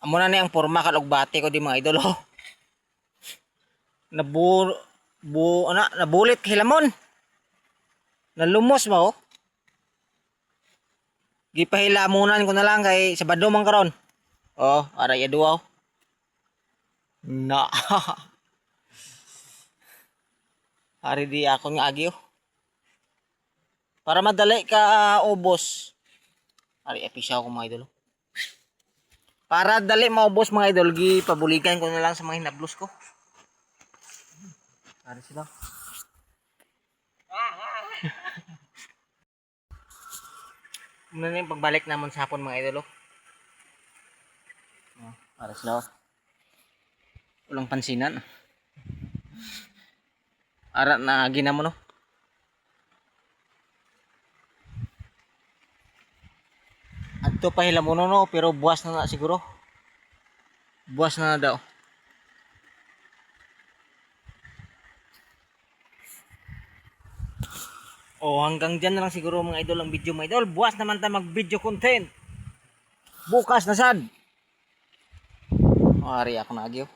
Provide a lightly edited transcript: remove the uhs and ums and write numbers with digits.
Amo na ni ang porma kalugbati ko di mga idol oh. Nabulit hilamon. Nalumos ba oh? Gipahilamunan ko na lang kay Sabado man karon. Oh, aray aduaw. Na. Ari di ako nga agi oh. Para madali ka ubos. Ari episyaw ko mga idol. Para dali maubos mga idol, pabulikan ko na lang sa mga hinablos ko. Ari sila. Muna na yung pagbalik naman sa hapon mga idol. Ari sila. Walang pansinan. Ara na ginamo no. Adto pa hilamono no, pero buwas na siguro. Buwas na daw. Oh, hanggang dyan na lang siguro mga idol ang video mga idol. Buwas naman tayo mag video content. Bukas na sad. Oh, ari ako na agyo.